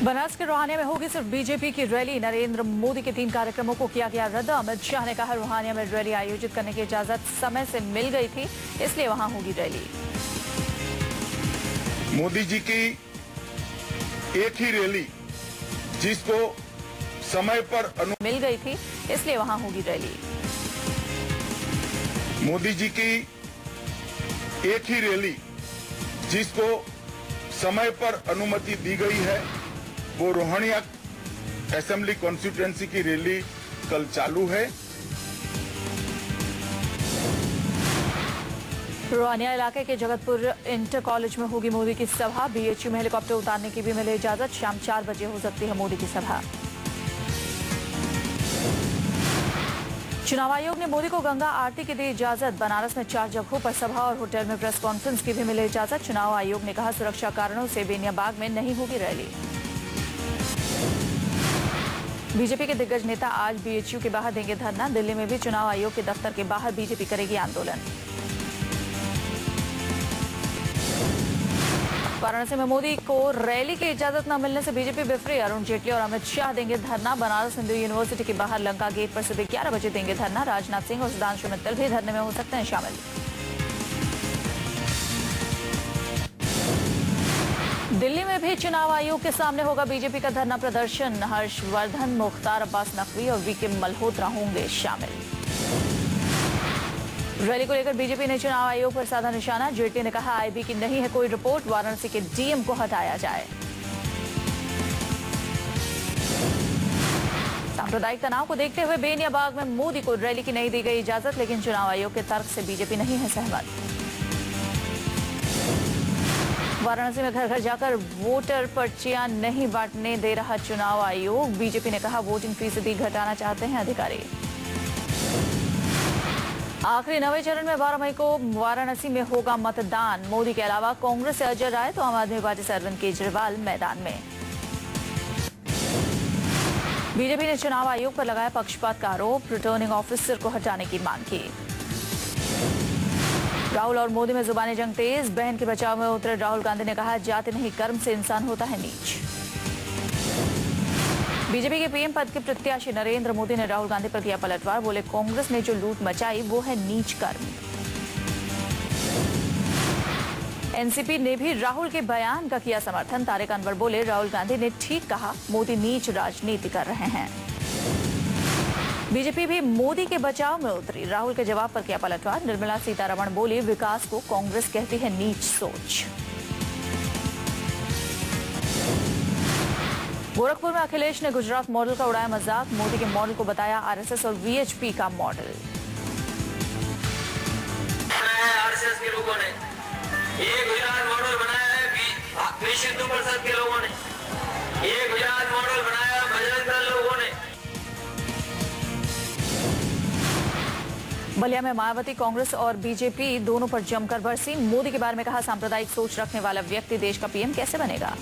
बनारस के रोहानिया में होगी सिर्फ बीजेपी की रैली। नरेंद्र मोदी के 3 कार्यक्रमों को किया गया रद्द। अमित शाह ने कहा रोहानिया में रैली आयोजित करने की इजाजत समय से मिल गई थी, इसलिए वहां होगी रैली। मोदी जी की एक ही रैली जिसको समय पर मिल गई थी, इसलिए वहां होगी रैली। मोदी जी की एक ही रैली जिसको समय पर अनुमति दी गई है, वो रोहानिया असेंबली कॉन्स्टिट्यूएंसी की रैली कल चालू है। रोहानिया इलाके के जगतपुर इंटर कॉलेज में होगी मोदी की सभा। बीएचयू में हेलीकॉप्टर उतारने की भी मिली इजाजत। शाम 4 बजे हो सकती है मोदी की सभा। चुनाव आयोग ने मोदी को गंगा आरती की दी इजाजत। बनारस में 4 जगहों पर सभा और होटल में प्रेस कॉन्फ्रेंस की भी मिली इजाजत। चुनाव आयोग ने कहा सुरक्षा कारणों से बेनिया बाग में नहीं होगी रैली। बीजेपी के दिग्गज नेता आज बीएचयू के बाहर देंगे धरना। दिल्ली में भी चुनाव आयोग के दफ्तर के बाहर बीजेपी करेगी आंदोलन। वाराणसी में मोदी को रैली की इजाजत न मिलने से बीजेपी बिफरी। अरुण जेटली और अमित शाह देंगे धरना। बनारस हिंदू यूनिवर्सिटी के बाहर लंका गेट पर सुबह 11 बजे देंगे धरना। राजनाथ सिंह और सुधांशु मित्तल भी धरने में हो सकते हैं शामिल। दिल्ली में भी चुनाव आयोग के सामने होगा बीजेपी का धरना प्रदर्शन। हर्षवर्धन, मुख्तार अब्बास नकवी और वीके मल्होत्रा होंगे शामिल। रैली को लेकर बीजेपी ने चुनाव आयोग पर साधा निशाना। जेटली ने कहा आईबी की नहीं है कोई रिपोर्ट, वाराणसी के डीएम को हटाया जाए। सांप्रदायिक तनाव को देखते हुए बेनिया बाग में मोदी को रैली की नहीं दी गई इजाजत, लेकिन चुनाव आयोग के तर्क से बीजेपी नहीं है सहमत। वाराणसी में घर घर जाकर वोटर पर्चियां नहीं बांटने दे रहा चुनाव आयोग। बीजेपी ने कहा वोटिंग फीसदी घटाना चाहते हैं अधिकारी। आखिरी 9वें चरण में 12 मई को वाराणसी में होगा मतदान। मोदी के अलावा कांग्रेस से अजय राय तो आम आदमी पार्टी से अरविंद केजरीवाल मैदान में। बीजेपी ने चुनाव आयोग पर लगाया पक्षपात का आरोप। रिटर्निंग ऑफिसर को हटाने की मांग की। राहुल और मोदी में जुबानी जंग तेज। बहन के बचाव में उतरे राहुल गांधी ने कहा जाति नहीं कर्म से इंसान होता है नीच। बीजेपी के पीएम पद के प्रत्याशी नरेंद्र मोदी ने राहुल गांधी पर किया पलटवार। बोले कांग्रेस ने जो लूट मचाई वो है नीच कर्म। एनसीपी ने भी राहुल के बयान का किया समर्थन। तारिक अनवर बोले राहुल गांधी ने ठीक कहा, मोदी नीच राजनीति कर रहे हैं। बीजेपी भी मोदी के बचाव में उतरी। राहुल के जवाब पर किया पलटवार। निर्मला सीतारमण बोली विकास को कांग्रेस कहती है नीच सोच। गोरखपुर में अखिलेश ने गुजरात मॉडल का उड़ाया मजाक। मोदी के मॉडल को बताया आरएसएस और वीएचपी का मॉडल। आरएसएस के लोगों ने ये गुजरात मॉडल बनाया है, विश्व हिंदू परिषद के लोगों ने ये गुजरात मॉडल बनाया, बजरंग दल लोगों ने। बलिया में मायावती कांग्रेस और बीजेपी दोनों पर जमकर बरसी। मोदी के बारे में कहा सांप्रदायिक सोच रखने वाला व्यक्ति देश का पीएम कैसे बनेगा।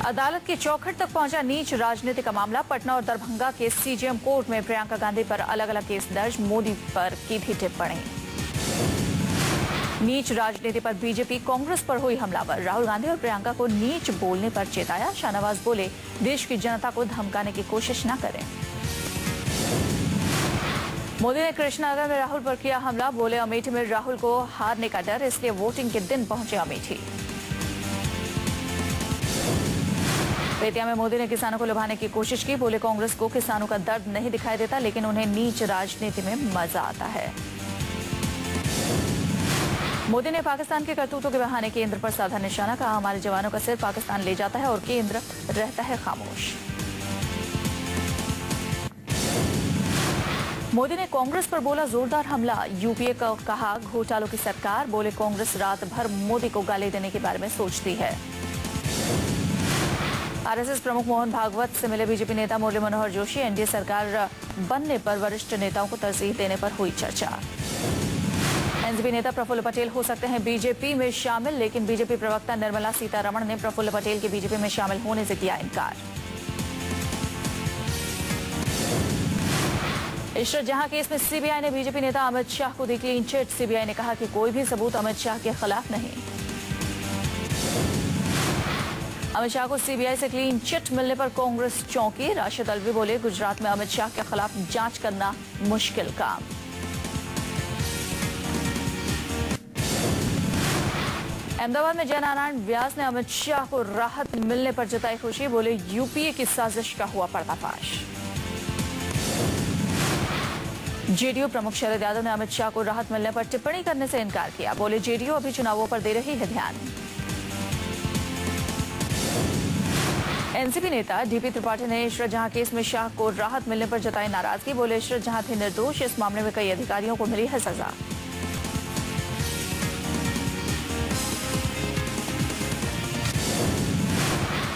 अदालत की चौखट तक पहुंचा नीच राजनीति का मामला। पटना और दरभंगा के सीजेएम कोर्ट में प्रियंका गांधी पर अलग अलग केस दर्ज। मोदी पर की भी टिप्पणी। नीच राजनीति पर बीजेपी कांग्रेस पर हुई हमलावर। राहुल गांधी और प्रियंका को नीच बोलने पर चेताया। शाहनवाज बोले देश की जनता को धमकाने की कोशिश न करें। मोदी ने कृष्णनगर में राहुल पर किया हमला। बोले अमेठी में राहुल को हारने का डर, इसलिए वोटिंग के दिन पहुंचे अमेठी। बेतिया में मोदी ने किसानों को लुभाने की कोशिश की। बोले कांग्रेस को किसानों का दर्द नहीं दिखाई देता, लेकिन उन्हें नीच राजनीति में मजा आता है। मोदी ने पाकिस्तान के करतूतों के बहाने केंद्र पर साधा निशाना, कहा हमारे जवानों का सिर पाकिस्तान ले जाता है और केंद्र रहता है खामोश। मोदी ने कांग्रेस पर बोला जोरदार हमला। यूपीए को कहा घोटालों की सरकार। बोले कांग्रेस रात भर मोदी को गाली देने के बारे में सोचती है। आरएसएस प्रमुख मोहन भागवत से मिले बीजेपी नेता मुरली मनोहर जोशी। एनडीए सरकार बनने पर वरिष्ठ नेताओं को तरजीह देने पर हुई चर्चा। एनसीपी नेता प्रफुल्ल पटेल हो सकते हैं बीजेपी में शामिल, लेकिन बीजेपी प्रवक्ता निर्मला सीतारमण ने प्रफुल्ल पटेल के बीजेपी में शामिल होने से किया इनकार। इशरत जहां केस में सीबीआई ने बीजेपी नेता अमित शाह को दी क्लीन चिट। सीबीआई ने कहा कि कोई भी सबूत अमित शाह के खिलाफ नहीं। अमित शाह को सीबीआई से क्लीन चिट मिलने पर कांग्रेस चौंकी। राशिद अल्वी बोले गुजरात में अमित शाह के खिलाफ जांच करना मुश्किल काम। अहमदाबाद में जयनारायण व्यास ने अमित शाह को राहत मिलने पर जताई खुशी। बोले यूपीए की साजिश का हुआ पर्दाफाश। जेडीयू प्रमुख शरद यादव ने अमित शाह को राहत मिलने पर टिप्पणी करने से इनकार किया। बोले जेडीयू अभी चुनावों पर दे रही है ध्यान। एनसीपी नेता डीपी त्रिपाठी ने इशरत जहां केस में शाह को राहत मिलने पर जताई नाराजगी। बोले इशरत जहां थे निर्दोष, इस मामले में कई अधिकारियों को मिली है सजा।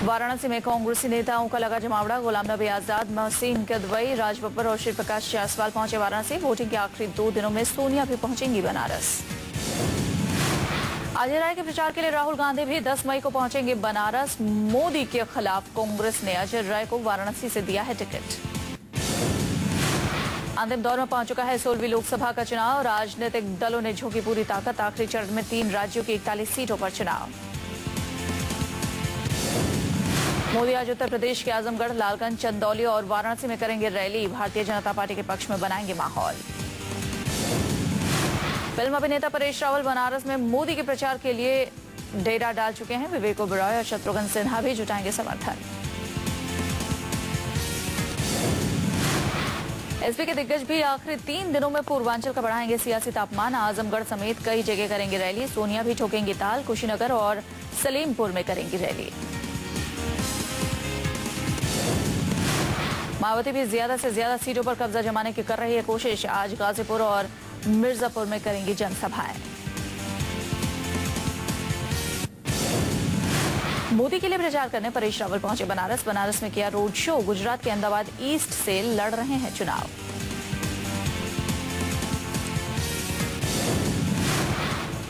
वाराणसी में कांग्रेसी नेताओं का लगा जमावड़ा। गुलाम नबी आजाद, मोहसिन किदवई, राज बब्बर और श्री प्रकाश जायसवाल पहुंचे वाराणसी। वोटिंग के आखिरी 2 दिनों में सोनिया भी पहुंचेंगी बनारस। अजय राय के प्रचार के लिए राहुल गांधी भी 10 मई को पहुंचेंगे बनारस। मोदी के खिलाफ कांग्रेस ने अजय राय को वाराणसी से दिया है टिकट। अंतिम दौर में पहुंच चुका है 16वीं लोकसभा का चुनाव। राजनीतिक दलों ने झोंकी पूरी ताकत। आखिरी चरण में 3 राज्यों की 41 सीटों पर चुनाव। मोदी आज उत्तर प्रदेश के आजमगढ़, लालगंज, चंदौली और वाराणसी में करेंगे रैली। भारतीय जनता पार्टी के पक्ष में बनाएंगे माहौल। फिल्म अभिनेता परेश रावल बनारस में मोदी के प्रचार के लिए डेरा डाल चुके हैं। विवेक ओबेरॉय और शत्रुघ्न सिन्हा भी जुटाएंगे समर्थन। एसपी के दिग्गज भी आखिरी 3 दिनों में पूर्वांचल का बढ़ाएंगे सियासी तापमान। आजमगढ़ समेत कई जगह करेंगे रैली। सोनिया भी ठोकेंगी ताल। कुशीनगर और सलीमपुर में करेंगी रैली। मायावती भी ज्यादा से ज्यादा सीटों पर कब्जा जमाने की कर रही है कोशिश। आज गाजीपुर और मिर्जापुर में करेंगी जनसभाएं। मोदी के लिए प्रचार करने परेश रावल पहुंचे बनारस। बनारस में किया रोड शो। गुजरात के अहमदाबाद ईस्ट से लड़ रहे हैं चुनाव।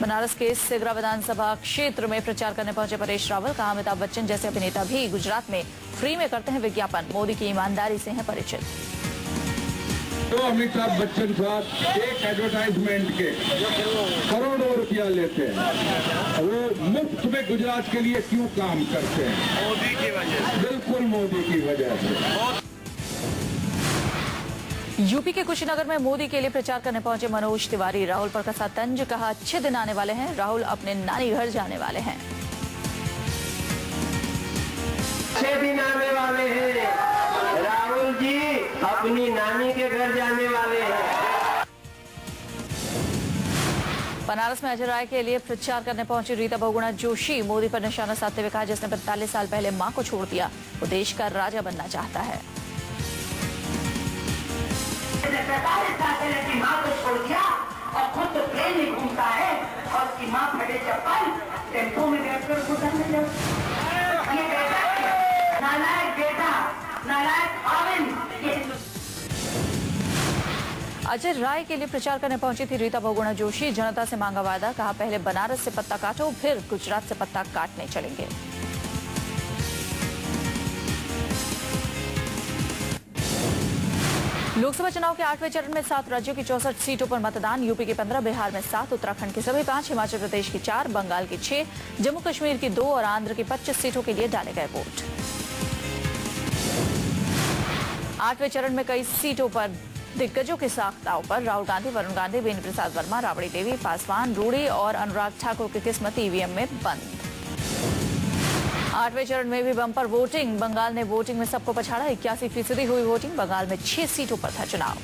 बनारस के सिगरा विधानसभा क्षेत्र में प्रचार करने पहुंचे परेश रावल। कहा अमिताभ बच्चन जैसे अभिनेता भी गुजरात में फ्री में करते हैं विज्ञापन। मोदी की ईमानदारी से हैं परिचित। तो अमिताभ बच्चन साहब एक एडवर्टाइजमेंट के करोड़ों रुपया लेते हैं। वो मुफ्त में गुजरात के लिए क्यों काम करते हैं? मोदी की वजह से। बिल्कुल मोदी की वजह से। यूपी के कुशीनगर में मोदी के लिए प्रचार करने पहुंचे मनोज तिवारी। राहुल पर कसा तंज। कहा अच्छे दिन आने वाले हैं। राहुल अपने नानी घर जाने वाले हैं। अच्छे दिन आने वाले हैं। राहुल जी अपनी नानी के घर जाने वाले हैं। बनारस में अजय राय के लिए प्रचार करने पहुंची रीता बहुगुणा जोशी। मोदी पर निशाना साधते हुए कहा जिसने 45 साल पहले मां को छोड़ दिया वो देश का राजा बनना चाहता है। 45 साल पहले की माँ को छोड़ दिया और खुद तो ट्रेन में घूमता है और उसकी माँ फटे चप्पल टेम्पो में बैठकर गुजरने लगे। ये बेटा नालायक बेटा, नालायक आविन। अजय राय के लिए प्रचार करने पहुंची थी रीता बहुगुणा जोशी। जनता से मांगा वादा। कहा पहले बनारस से पत्ता काटो फिर गुजरात से पत्ता काटने चलेंगे। लोकसभा चुनाव के 8वें चरण में 7 राज्यों की 64 सीटों पर मतदान। यूपी की 15, बिहार में 7, उत्तराखंड की सभी 5, हिमाचल प्रदेश की 4, बंगाल की 6, जम्मू कश्मीर की 2 और आंध्र की 25 सीटों के लिए डाले गए वोट। 8वें चरण में कई सीटों पर दिग्गजों के साख्ताओं पर राहुल गांधी, वरुण गांधी, बेनी प्रसाद वर्मा, राबड़ी देवी, पासवान, रूडी और अनुराग ठाकुर की किस्मत ईवीएम में बंद। 8वें चरण में भी बम्पर वोटिंग। बंगाल ने वोटिंग में सबको पछाड़ा। 81% हुई वोटिंग। बंगाल में 6 सीटों पर था चुनाव।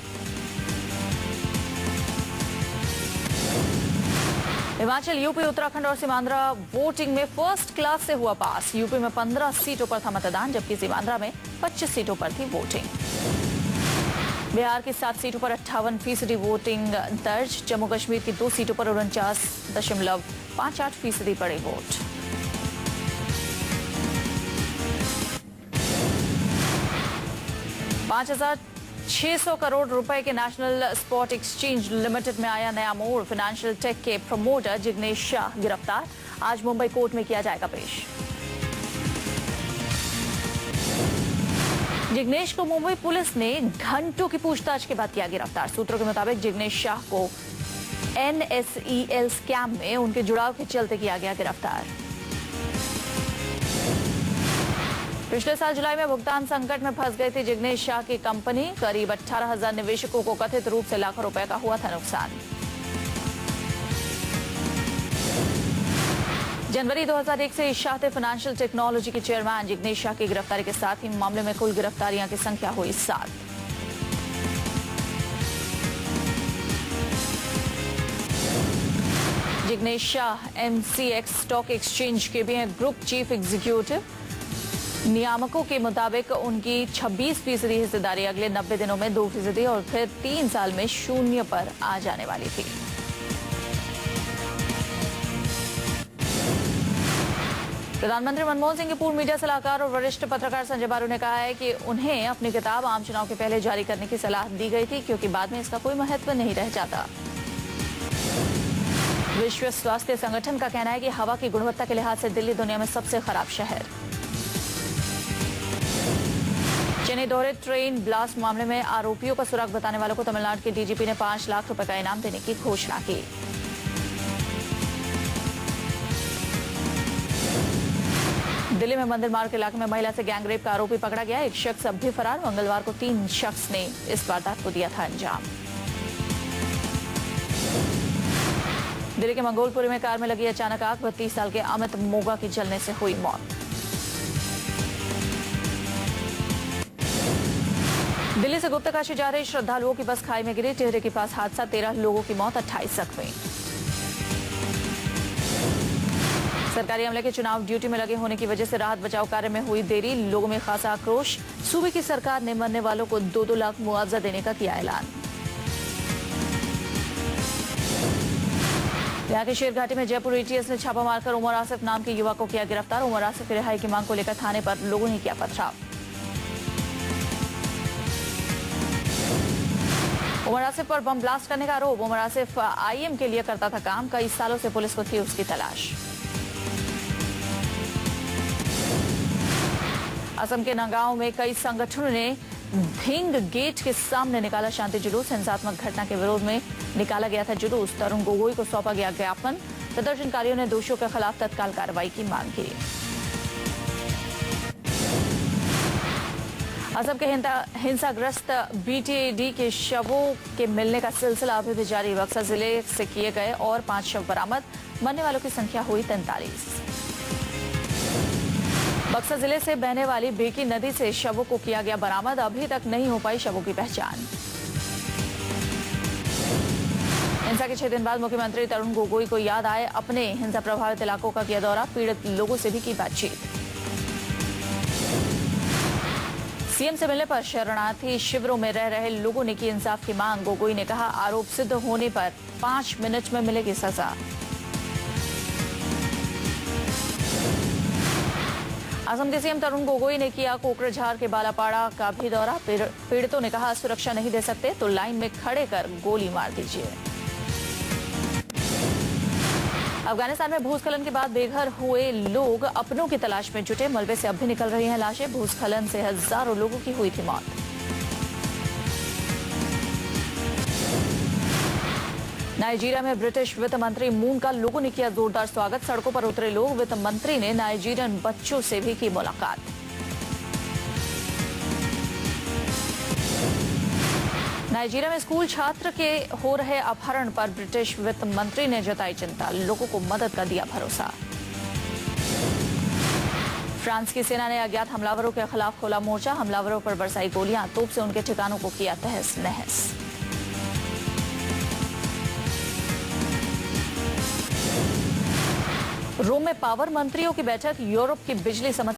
हिमाचल, यूपी, उत्तराखंड और सीमांध्र वोटिंग में फर्स्ट क्लास से हुआ पास। यूपी में 15 सीटों पर था मतदान जबकि सीमांध्र में 25 सीटों पर थी वोटिंग। बिहार की 7 सीटों पर 58% वोटिंग दर्ज। जम्मू कश्मीर की 2 सीटों पर 49.58% पड़े वोट। $5,600 करोड़ रुपए के नेशनल स्पॉट एक्सचेंज लिमिटेड में आया नया मोड़। फाइनेंशियल टेक के प्रमोटर जिग्नेश शाह गिरफ्तार। आज मुंबई कोर्ट में किया जाएगा पेश। जिग्नेश को मुंबई पुलिस ने घंटों की पूछताछ के बाद किया गिरफ्तार। सूत्रों के मुताबिक जिग्नेश शाह को NSEL स्कैम में उनके जुड़ाव के चलते किया गया गिरफ्तार। पिछले साल जुलाई में भुगतान संकट में फंस गई थी जिग्नेश शाह की कंपनी। करीब 18,000 निवेशकों को कथित रूप से लाखों रुपए का हुआ था नुकसान। जनवरी 2001 से शाह थे फाइनेंशियल टेक्नोलॉजी के चेयरमैन। जिग्नेश शाह की गिरफ्तारी के साथ ही मामले में कुल गिरफ्तारियां की संख्या हुई 7। Jignesh Shah MCX stock exchange के भी हैं ग्रुप चीफ एग्जीक्यूटिव। नियामकों के मुताबिक उनकी 26% हिस्सेदारी अगले 90 दिनों में 2% और फिर 3 साल में 0 पर आ जाने वाली थी। प्रधानमंत्री मनमोहन सिंह के पूर्व मीडिया सलाहकार और वरिष्ठ पत्रकार संजय बारू ने कहा है कि उन्हें अपनी किताब आम चुनाव के पहले जारी करने की सलाह दी गई थी क्योंकि बाद में इसका कोई महत्व नहीं रह जाता। विश्व स्वास्थ्य संगठन का कहना है कि हवा की गुणवत्ता के लिहाज से दिल्ली दुनिया में सबसे खराब शहर। चेन्नई दोहरे ट्रेन ब्लास्ट मामले में आरोपियों का सुराग बताने वालों को तमिलनाडु के DGP ने 5 लाख रुपए का इनाम देने की घोषणा की। दिल्ली में मंदिर मार्ग इलाके में महिला से गैंगरेप का आरोपी पकड़ा गया। एक शख्स अब भी फरार। मंगलवार को 3 शख्स ने इस वारदात को दिया था अंजाम। दिल्ली के मंगोलपुरी में कार में लगी अचानक आग। 32 साल के अमित मोगा की जलने से हुई मौत। दिल्ली से गुप्तकाशी जा रहे श्रद्धालुओं की बस खाई में गिरी। टिहरी के पास हादसा। 13 लोगों की मौत, 28 जख्मी। सरकारी अमले के चुनाव ड्यूटी में लगे होने की वजह से राहत बचाव कार्य में हुई देरी। लोगों में खासा आक्रोश। सूबे की सरकार ने मरने वालों को 2-2 लाख मुआवजा देने का किया ऐलान। यहाँ के शेरघाटी में जयपुर ATS ने छापा मारकर उमर आसिफ नाम के युवक को किया गिरफ्तार। उमर आसिफ की रिहाई की मांग को लेकर थाने पर लोगों ने किया पथराव। उमर आसिफ पर बम ब्लास्ट करने का आरोप। उमर आसिफ IM के लिए करता था काम। कई सालों से पुलिस को थी उसकी तलाश। असम के नगांव में कई संगठनों ने धिंग गेट के सामने निकाला शांति जुलूस। हिंसात्मक घटना के विरोध में निकाला गया था जुलूस। तरुण गोगोई को सौंपा गया ज्ञापन। प्रदर्शनकारियों ने दोषियों के खिलाफ तत्काल कार्रवाई की मांग की। असम के हिंसाग्रस्त BTAD के शवों के मिलने का सिलसिला अभी भी जारी। बक्सर जिले से किए गए और 5 शव बरामद। मरने वालों की संख्या हुई 43। बक्सर जिले से बहने वाली बेकी नदी से शवों को किया गया बरामद। अभी तक नहीं हो पाई शवों की पहचान। हिंसा के 6 दिन बाद मुख्यमंत्री तरुण गोगोई को याद आए अपने हिंसा प्रभावित इलाकों का किया दौरा। पीड़ित लोगों से भी की बातचीत। CM से मिलने पर शरणार्थी शिविरों में रह रहे लोगों ने की इंसाफ की मांग। गोगोई ने कहा आरोप सिद्ध होने पर 5 मिनट में मिलेगी सजा। असम के CM तरुण गोगोई ने किया कोकराझार के बालापाड़ा का भी दौरा। पीड़ितों ने कहा सुरक्षा नहीं दे सकते तो लाइन में खड़े कर गोली मार दीजिए। अफगानिस्तान में भूस्खलन के बाद बेघर हुए लोग अपनों की तलाश में जुटे। मलबे से अब भी निकल रही हैं लाशें। भूस्खलन से हजारों लोगों की हुई थी मौत। नाइजीरिया में ब्रिटिश वित्त मंत्री मून का लोगों ने किया जोरदार स्वागत। सड़कों पर उतरे लोग। वित्त मंत्री ने नाइजीरियन बच्चों से भी की मुलाकात। नाइजीरिया में स्कूल छात्र के हो रहे अपहरण पर ब्रिटिश वित्त मंत्री ने जताई चिंता। लोगों को मदद का दिया भरोसा। फ्रांस की सेना ने अज्ञात हमलावरों के खिलाफ खोला मोर्चा। हमलावरों पर बरसाई गोलियां। तोप से उनके ठिकानों को किया तहस नहस। रोम में पावर मंत्रियों की बैठक। यूरोप की बिजली समस्या